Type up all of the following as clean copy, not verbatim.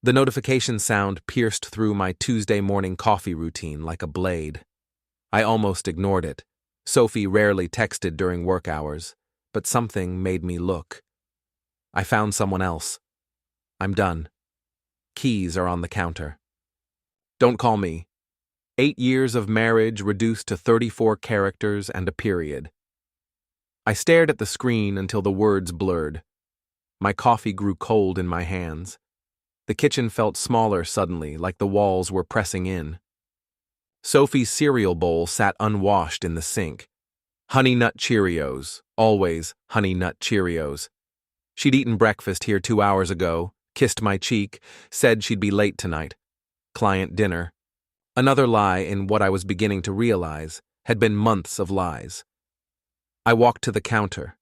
The notification sound pierced through my Tuesday morning coffee routine like a blade. I almost ignored it. Sophie rarely texted during work hours, but something made me look. I found someone else. I'm done. Keys are on the counter. Don't call me. 8 years of marriage reduced to 34 characters and a period. I stared at the screen until the words blurred. My coffee grew cold in my hands. The kitchen felt smaller suddenly, like the walls were pressing in. Sophie's cereal bowl sat unwashed in the sink. Honey Nut Cheerios, always Honey Nut Cheerios. She'd eaten breakfast here 2 hours ago, kissed my cheek, said she'd be late tonight. Client dinner. Another lie in what I was beginning to realize had been months of lies. I walked to the counter.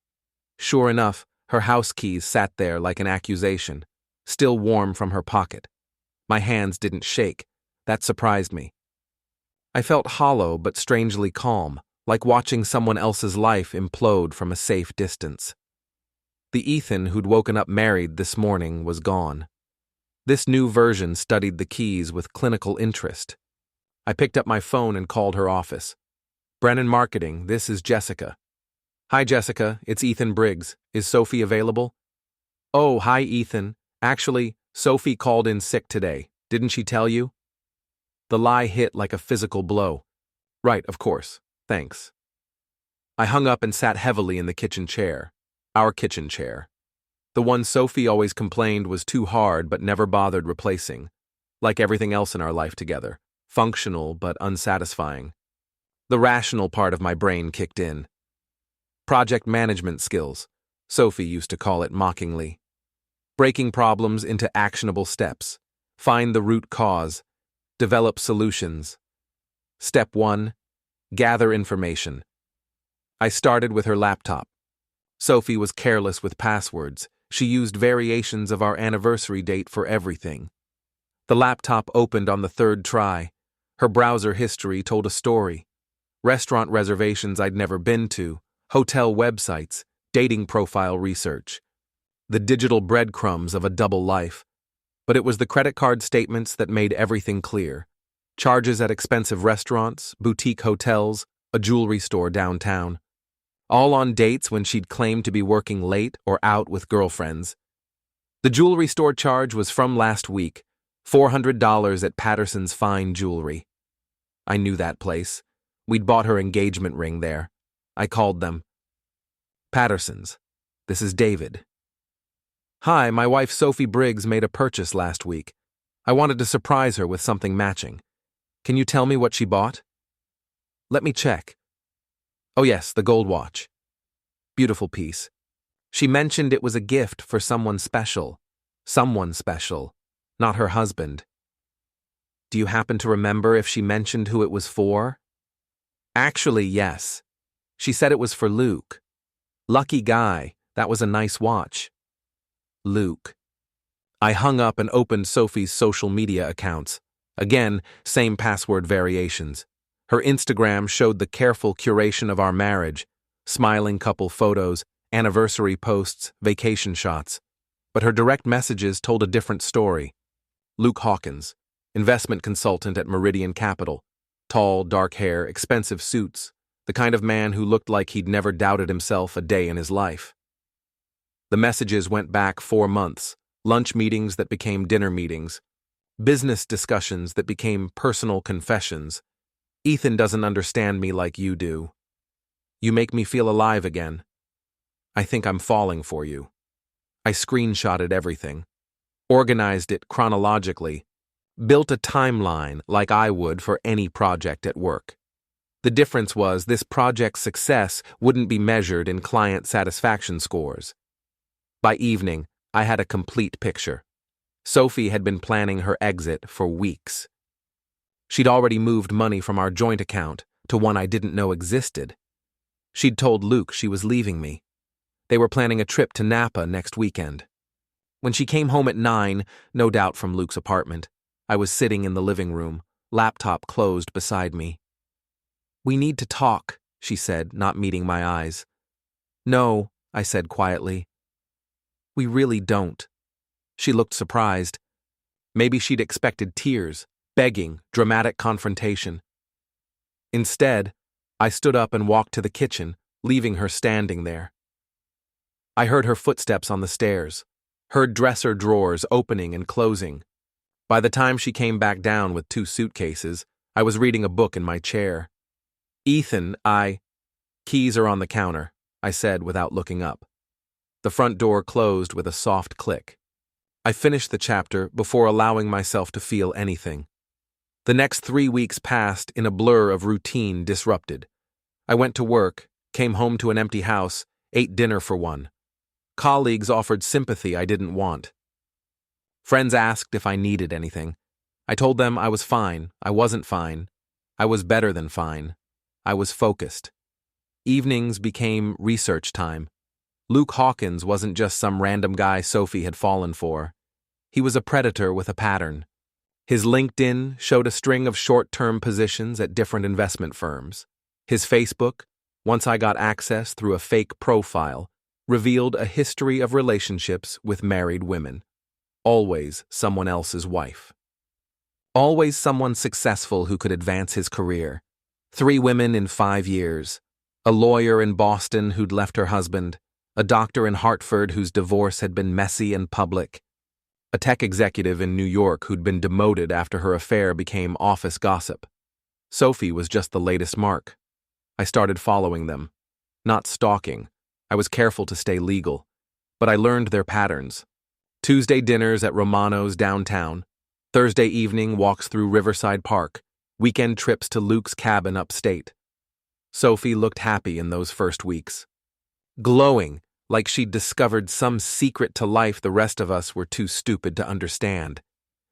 Sure enough, her house keys sat there like an accusation, still warm from her pocket. My hands didn't shake. That surprised me. I felt hollow but strangely calm, like watching someone else's life implode from a safe distance. The Ethan who'd woken up married this morning was gone. This new version studied the keys with clinical interest. I picked up my phone and called her office. Brennan Marketing, this is Jessica. Hi Jessica, it's Ethan Briggs. Is Sophie available? Oh, hi Ethan. Actually, Sophie called in sick today. Didn't she tell you? The lie hit like a physical blow. Right, of course. Thanks. I hung up and sat heavily in the kitchen chair. Our kitchen chair. The one Sophie always complained was too hard but never bothered replacing. Like everything else in our life together. Functional but unsatisfying. The rational part of my brain kicked in. Project management skills, Sophie used to call it mockingly. Breaking problems into actionable steps. Find the root cause. Develop solutions. Step 1. Gather information. I started with her laptop. Sophie was careless with passwords. She used variations of our anniversary date for everything. The laptop opened on the 3rd try. Her browser history told a story. Restaurant reservations I'd never been to, hotel websites, dating profile research. The digital breadcrumbs of a double life. But it was the credit card statements that made everything clear. Charges at expensive restaurants, boutique hotels, a jewelry store downtown. All on dates when she'd claimed to be working late or out with girlfriends. The jewelry store charge was from last week, $400 at Patterson's Fine Jewelry. I knew that place. We'd bought her engagement ring there. I called them. Patterson's. This is David. Hi, my wife Sophie Briggs made a purchase last week. I wanted to surprise her with something matching. Can you tell me what she bought? Let me check. Oh yes, the gold watch. Beautiful piece. She mentioned it was a gift for someone special. Someone special, not her husband. Do you happen to remember if she mentioned who it was for? Actually, yes. She said it was for Luke. Lucky guy, that was a nice watch. Luke. I hung up and opened Sophie's social media accounts. Again, same password variations. Her Instagram showed the careful curation of our marriage, smiling couple photos, anniversary posts, vacation shots. But her direct messages told a different story. Luke Hawkins, investment consultant at Meridian Capital. Tall, dark hair, expensive suits. The kind of man who looked like he'd never doubted himself a day in his life. The messages went back 4 months, lunch meetings that became dinner meetings, business discussions that became personal confessions. Ethan doesn't understand me like you do. You make me feel alive again. I think I'm falling for you. I screenshotted everything, organized it chronologically, built a timeline like I would for any project at work. The difference was this project's success wouldn't be measured in client satisfaction scores. By evening, I had a complete picture. Sophie had been planning her exit for weeks. She'd already moved money from our joint account to one I didn't know existed. She'd told Luke she was leaving me. They were planning a trip to Napa next weekend. When she came home at 9, no doubt from Luke's apartment, I was sitting in the living room, laptop closed beside me. We need to talk, she said, not meeting my eyes. No, I said quietly. We really don't. She looked surprised. Maybe she'd expected tears, begging, dramatic confrontation. Instead, I stood up and walked to the kitchen, leaving her standing there. I heard her footsteps on the stairs, heard dresser drawers opening and closing. By the time she came back down with 2 suitcases, I was reading a book in my chair. Ethan, Keys are on the counter, I said without looking up. The front door closed with a soft click. I finished the chapter before allowing myself to feel anything. The next 3 weeks passed in a blur of routine disrupted. I went to work, came home to an empty house, ate dinner for one. Colleagues offered sympathy I didn't want. Friends asked if I needed anything. I told them I was fine. I wasn't fine. I was better than fine. I was focused. Evenings became research time. Luke Hawkins wasn't just some random guy Sophie had fallen for. He was a predator with a pattern. His LinkedIn showed a string of short-term positions at different investment firms. His Facebook, once I got access through a fake profile, revealed a history of relationships with married women. Always someone else's wife. Always someone successful who could advance his career. 3 women in 5 years. A lawyer in Boston who'd left her husband. A doctor in Hartford whose divorce had been messy and public. A tech executive in New York who'd been demoted after her affair became office gossip. Sophie was just the latest mark. I started following them. Not stalking. I was careful to stay legal. But I learned their patterns. Tuesday dinners at Romano's downtown. Thursday evening walks through Riverside Park. Weekend trips to Luke's cabin upstate. Sophie looked happy in those first weeks. Glowing, like she'd discovered some secret to life the rest of us were too stupid to understand.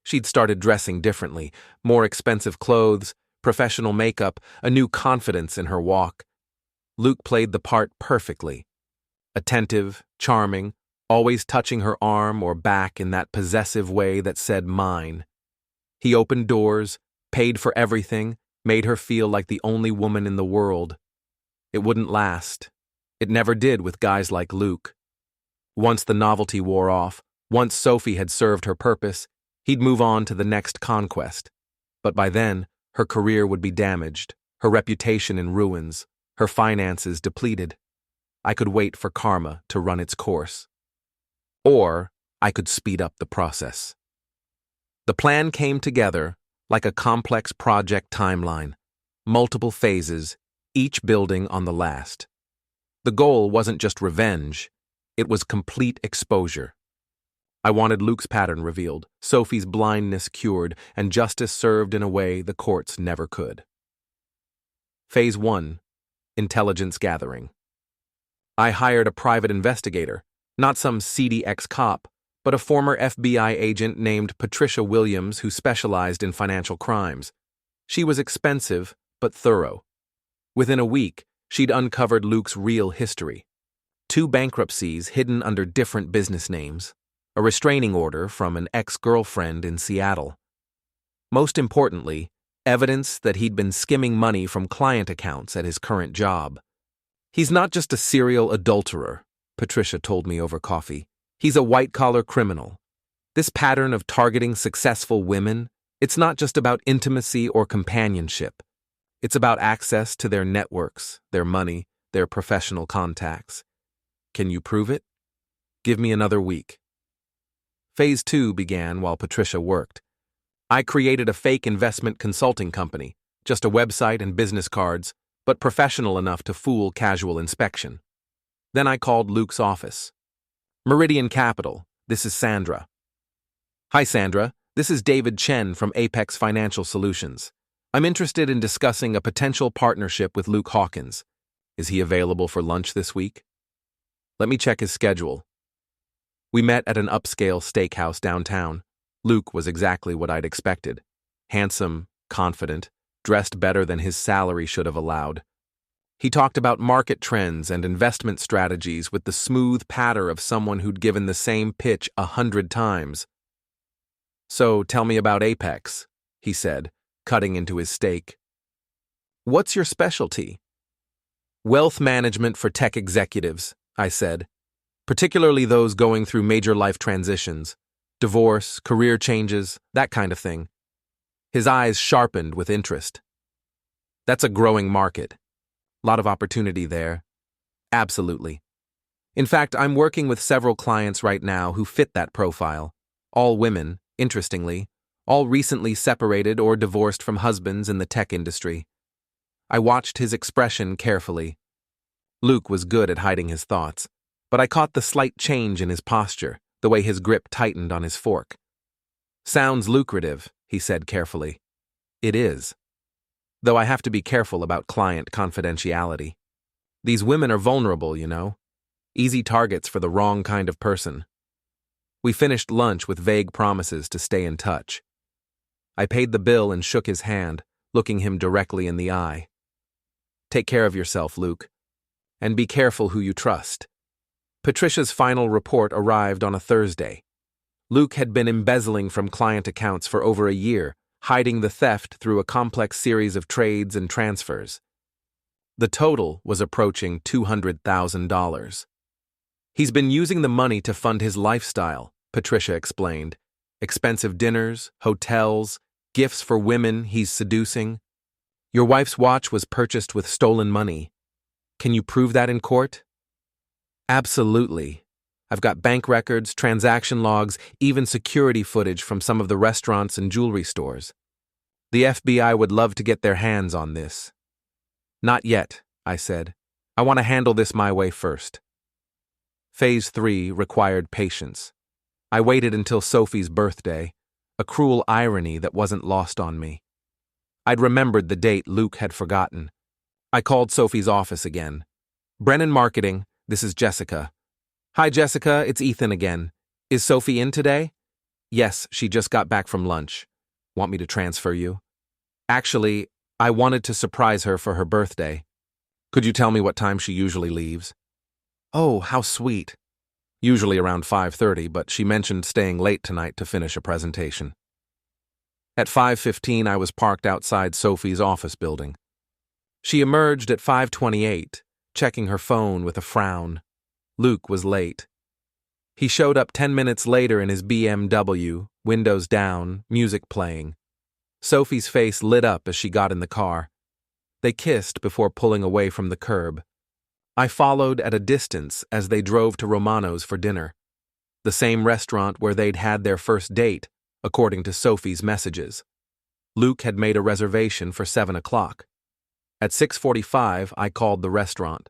She'd started dressing differently, more expensive clothes, professional makeup, a new confidence in her walk. Luke played the part perfectly. Attentive, charming, always touching her arm or back in that possessive way that said mine. He opened doors, paid for everything, made her feel like the only woman in the world. It wouldn't last. It never did with guys like Luke. Once the novelty wore off, once Sophie had served her purpose, he'd move on to the next conquest. But by then, her career would be damaged, her reputation in ruins, her finances depleted. I could wait for karma to run its course. Or I could speed up the process. The plan came together like a complex project timeline, multiple phases, each building on the last. The goal wasn't just revenge, it was complete exposure. I wanted Luke's pattern revealed, Sophie's blindness cured, and justice served in a way the courts never could. Phase 1. Intelligence gathering. I hired a private investigator, not some seedy ex-cop, but a former FBI agent named Patricia Williams who specialized in financial crimes. She was expensive, but thorough. Within a week, she'd uncovered Luke's real history. 2 bankruptcies hidden under different business names, a restraining order from an ex-girlfriend in Seattle. Most importantly, evidence that he'd been skimming money from client accounts at his current job. He's not just a serial adulterer, Patricia told me over coffee. He's a white-collar criminal. This pattern of targeting successful women, it's not just about intimacy or companionship. It's about access to their networks, their money, their professional contacts. Can you prove it? Give me another week. Phase 2 began while Patricia worked. I created a fake investment consulting company, just a website and business cards, but professional enough to fool casual inspection. Then I called Luke's office. Meridian Capital, this is Sandra. Hi Sandra, this is David Chen from Apex Financial Solutions. I'm interested in discussing a potential partnership with Luke Hawkins. Is he available for lunch this week? Let me check his schedule. We met at an upscale steakhouse downtown. Luke was exactly what I'd expected. Handsome, confident, dressed better than his salary should have allowed. He talked about market trends and investment strategies with the smooth patter of someone who'd given the same pitch 100 times. So tell me about Apex, he said, cutting into his steak. What's your specialty? Wealth management for tech executives, I said, particularly those going through major life transitions. Divorce, career changes, that kind of thing. His eyes sharpened with interest. That's a growing market. Lot of opportunity there. Absolutely. In fact, I'm working with several clients right now who fit that profile. All women, interestingly, all recently separated or divorced from husbands in the tech industry. I watched his expression carefully. Luke was good at hiding his thoughts, but I caught the slight change in his posture, the way his grip tightened on his fork. Sounds lucrative, he said carefully. It is. Though I have to be careful about client confidentiality. These women are vulnerable, you know. Easy targets for the wrong kind of person. We finished lunch with vague promises to stay in touch. I paid the bill and shook his hand, looking him directly in the eye. Take care of yourself, Luke. And be careful who you trust. Patricia's final report arrived on a Thursday. Luke had been embezzling from client accounts for over a year, hiding the theft through a complex series of trades and transfers. The total was approaching $200,000. He's been using the money to fund his lifestyle, Patricia explained. Expensive dinners, hotels, gifts for women he's seducing. Your wife's watch was purchased with stolen money. Can you prove that in court? Absolutely. I've got bank records, transaction logs, even security footage from some of the restaurants and jewelry stores. The FBI would love to get their hands on this. Not yet, I said. I want to handle this my way first. Phase 3 required patience. I waited until Sophie's birthday, a cruel irony that wasn't lost on me. I'd remembered the date Luke had forgotten. I called Sophie's office again. Brennan Marketing, this is Jessica. Hi, Jessica, it's Ethan again. Is Sophie in today? Yes, she just got back from lunch. Want me to transfer you? Actually, I wanted to surprise her for her birthday. Could you tell me what time she usually leaves? Oh, how sweet. Usually around 5:30, but she mentioned staying late tonight to finish a presentation. At 5:15, I was parked outside Sophie's office building. She emerged at 5:28, checking her phone with a frown. Luke was late. He showed up 10 minutes later in his BMW, windows down, music playing. Sophie's face lit up as she got in the car. They kissed before pulling away from the curb. I followed at a distance as they drove to Romano's for dinner, the same restaurant where they'd had their first date, according to Sophie's messages. Luke had made a reservation for 7 o'clock. At 6:45, I called the restaurant.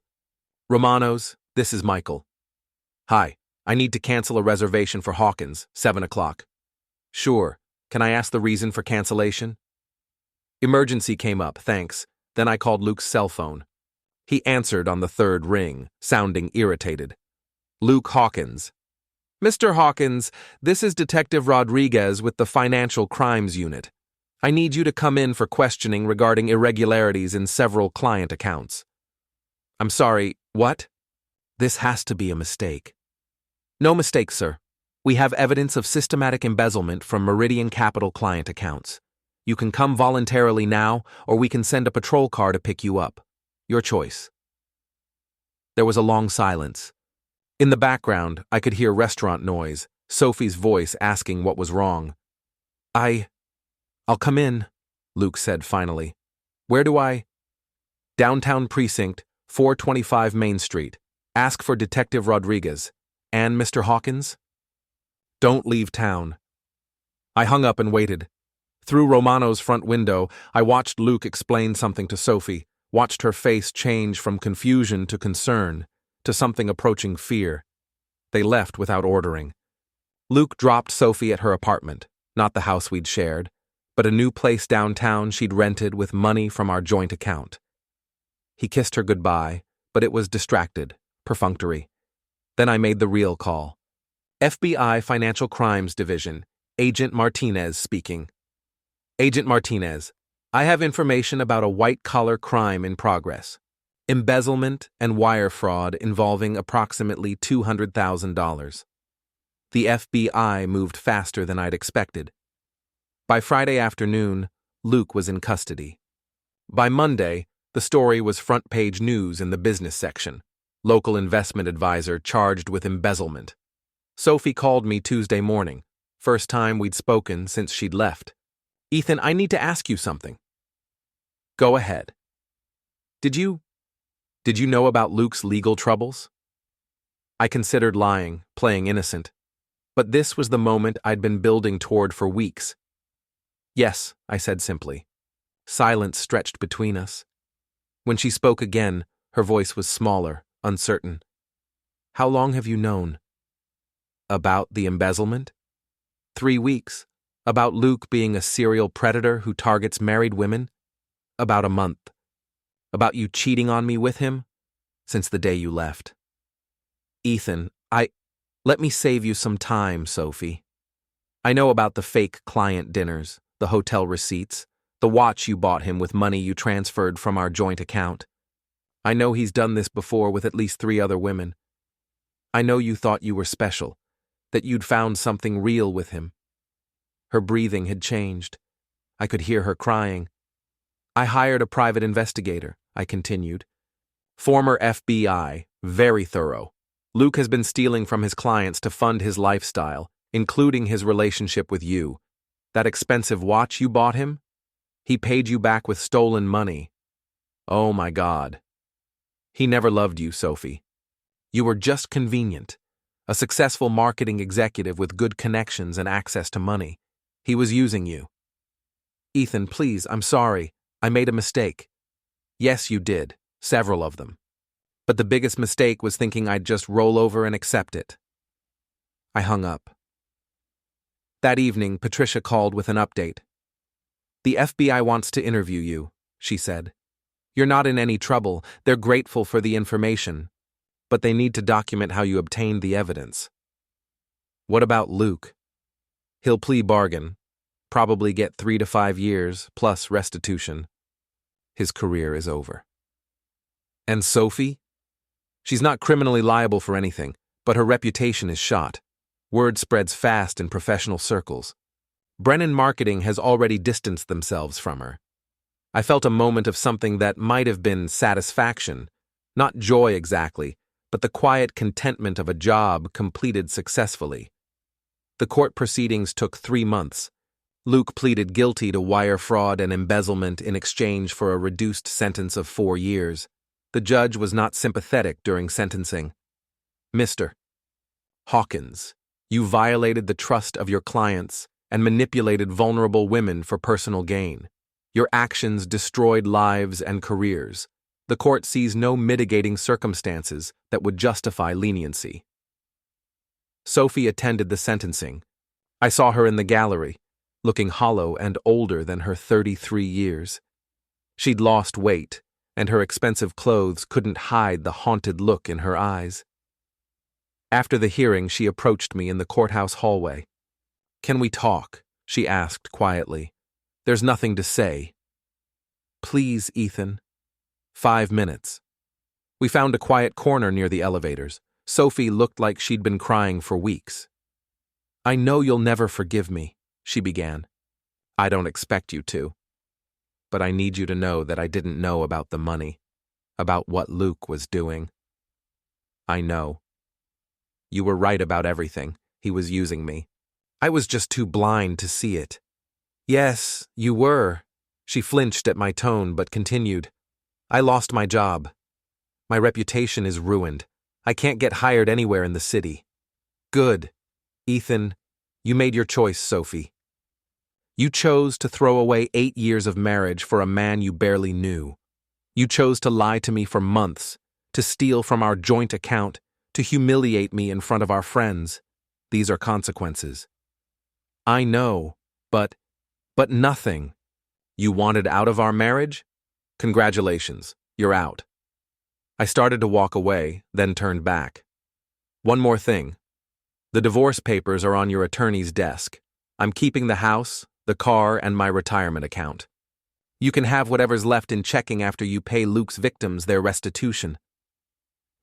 Romano's, this is Michael. Hi, I need to cancel a reservation for Hawkins, 7 o'clock. Sure, can I ask the reason for cancellation? Emergency came up, thanks. Then I called Luke's cell phone. He answered on the third ring, sounding irritated. Luke Hawkins. Mr. Hawkins, this is Detective Rodriguez with the Financial Crimes Unit. I need you to come in for questioning regarding irregularities in several client accounts. I'm sorry, what? This has to be a mistake. No mistake, sir. We have evidence of systematic embezzlement from Meridian Capital client accounts. You can come voluntarily now, or we can send a patrol car to pick you up. Your choice. There was a long silence. In the background, I could hear restaurant noise, Sophie's voice asking what was wrong. I'll come in, Luke said finally. Where do I? Downtown Precinct, 425 Main Street. Ask for Detective Rodriguez. And Mr. Hawkins? Don't leave town. I hung up and waited. Through Romano's front window, I watched Luke explain something to Sophie, watched her face change from confusion to concern, to something approaching fear. They left without ordering. Luke dropped Sophie at her apartment, not the house we'd shared, but a new place downtown she'd rented with money from our joint account. He kissed her goodbye, but it was distracted, perfunctory. Then I made the real call. FBI Financial Crimes Division, Agent Martinez speaking. Agent Martinez, I have information about a white-collar crime in progress. Embezzlement and wire fraud involving approximately $200,000. The FBI moved faster than I'd expected. By Friday afternoon, Luke was in custody. By Monday, the story was front-page news in the business section. Local investment advisor charged with embezzlement. Sophie called me Tuesday morning, first time we'd spoken since she'd left. "Ethan, I need to ask you something." "Go ahead." Did you know about Luke's legal troubles?" I considered lying, playing innocent. But this was the moment I'd been building toward for weeks. "Yes," I said simply. Silence stretched between us. When she spoke again, her voice was smaller, uncertain. "How long have you known?" "About the embezzlement?" 3 weeks. "About Luke being a serial predator who targets married women?" "About a month." "About you cheating on me with him?" "Since the day you left." "Ethan, let me save you some time, Sophie. I know about the fake client dinners, the hotel receipts, the watch you bought him with money you transferred from our joint account. I know he's done this before with at least 3 other women. I know you thought you were special, that you'd found something real with him." Her breathing had changed. I could hear her crying. "I hired a private investigator," I continued. "Former FBI, very thorough. Luke has been stealing from his clients to fund his lifestyle, including his relationship with you. That expensive watch you bought him? He paid you back with stolen money. Oh my God. He never loved you, Sophie. You were just convenient. A successful marketing executive with good connections and access to money. He was using you." "Ethan, please, I'm sorry. I made a mistake." "Yes, you did. Several of them. But the biggest mistake was thinking I'd just roll over and accept it." I hung up. That evening, Patricia called with an update. "The FBI wants to interview you," she said. "You're not in any trouble. They're grateful for the information. But they need to document how you obtained the evidence." "What about Luke?" "He'll plea bargain. Probably get 3 to 5 years, plus restitution. His career is over." "And Sophie?" "She's not criminally liable for anything, but her reputation is shot. Word spreads fast in professional circles. Brennan Marketing has already distanced themselves from her." I felt a moment of something that might have been satisfaction, not joy exactly, but the quiet contentment of a job completed successfully. The court proceedings took 3 months. Luke pleaded guilty to wire fraud and embezzlement in exchange for a reduced sentence of 4 years. The judge was not sympathetic during sentencing. "Mr. Hawkins, you violated the trust of your clients and manipulated vulnerable women for personal gain. Your actions destroyed lives and careers. The court sees no mitigating circumstances that would justify leniency." Sophie attended the sentencing. I saw her in the gallery, looking hollow and older than her 33 years. She'd lost weight, and her expensive clothes couldn't hide the haunted look in her eyes. After the hearing, she approached me in the courthouse hallway. "Can we talk?" she asked quietly. "There's nothing to say." "Please, Ethan." 5 minutes. We found a quiet corner near the elevators. Sophie looked like she'd been crying for weeks. "I know you'll never forgive me," she began. "I don't expect you to. But I need you to know that I didn't know about the money, about what Luke was doing. I know. You were right about everything. He was using me. I was just too blind to see it." "Yes, you were." She flinched at my tone but continued. "I lost my job. My reputation is ruined. I can't get hired anywhere in the city." "Good. Ethan, you made your choice, Sophie. You chose to throw away 8 years of marriage for a man you barely knew. You chose to lie to me for months, to steal from our joint account, to humiliate me in front of our friends. These are consequences. I know, but nothing. You wanted out of our marriage? Congratulations, you're out." I started to walk away, then turned back. "One more thing. The divorce papers are on your attorney's desk. I'm keeping the house, the car, and my retirement account. You can have whatever's left in checking after you pay Luke's victims their restitution."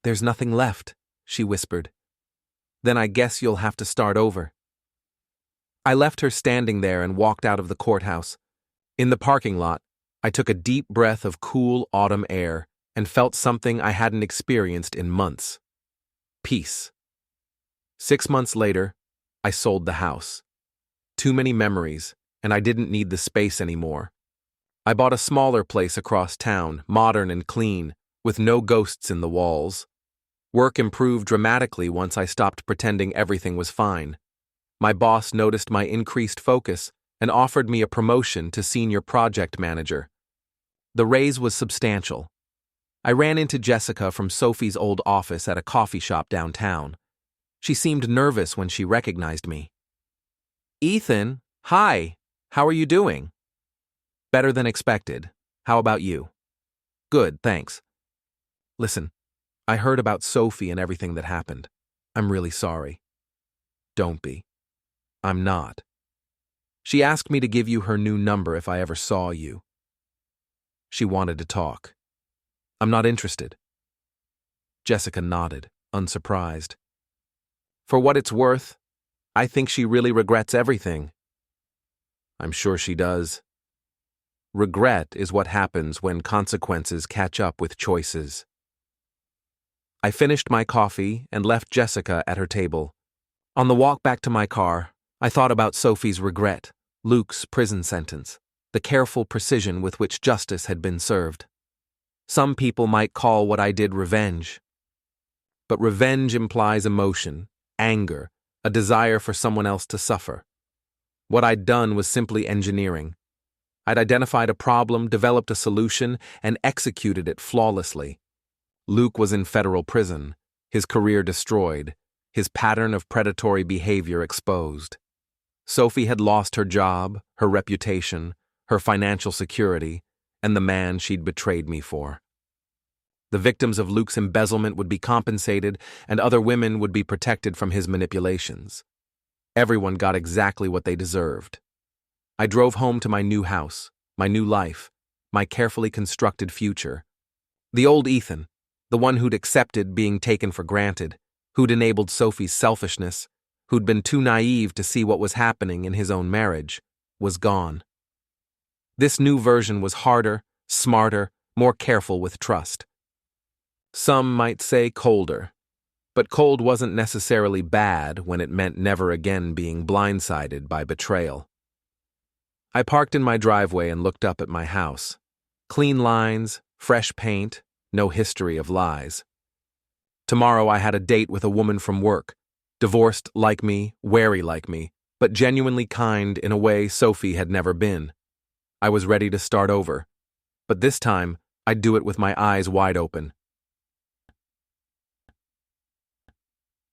"There's nothing left," she whispered. "Then I guess you'll have to start over." I left her standing there and walked out of the courthouse. In the parking lot, I took a deep breath of cool autumn air and felt something I hadn't experienced in months. Peace. 6 months later, I sold the house. Too many memories, and I didn't need the space anymore. I bought a smaller place across town, modern and clean, with no ghosts in the walls. Work improved dramatically once I stopped pretending everything was fine. My boss noticed my increased focus and offered me a promotion to senior project manager. The raise was substantial. I ran into Jessica from Sophie's old office at a coffee shop downtown. She seemed nervous when she recognized me. "Ethan, hi, how are you doing?" "Better than expected. How about you?" "Good, thanks." "Listen, I heard about Sophie and everything that happened. I'm really sorry." "Don't be." "I'm not. She asked me to give you her new number if I ever saw you. She wanted to talk. I'm not interested." Jessica nodded, unsurprised. "For what it's worth, I think she really regrets everything." "I'm sure she does. Regret is what happens when consequences catch up with choices." I finished my coffee and left Jessica at her table. On the walk back to my car, I thought about Sophie's regret, Luke's prison sentence, the careful precision with which justice had been served. Some people might call what I did revenge. But revenge implies emotion, anger, a desire for someone else to suffer. What I'd done was simply engineering. I'd identified a problem, developed a solution, and executed it flawlessly. Luke was in federal prison, his career destroyed, his pattern of predatory behavior exposed. Sophie had lost her job, her reputation, her financial security, and the man she'd betrayed me for. The victims of Luke's embezzlement would be compensated, and other women would be protected from his manipulations. Everyone got exactly what they deserved. I drove home to my new house, my new life, my carefully constructed future. The old Ethan, the one who'd accepted being taken for granted, who'd enabled Sophie's selfishness, who'd been too naive to see what was happening in his own marriage, was gone. This new version was harder, smarter, more careful with trust. Some might say colder, but cold wasn't necessarily bad when it meant never again being blindsided by betrayal. I parked in my driveway and looked up at my house. Clean lines, fresh paint, no history of lies. Tomorrow I had a date with a woman from work, divorced like me, wary like me, but genuinely kind in a way Sophie had never been. I was ready to start over, but this time I'd do it with my eyes wide open.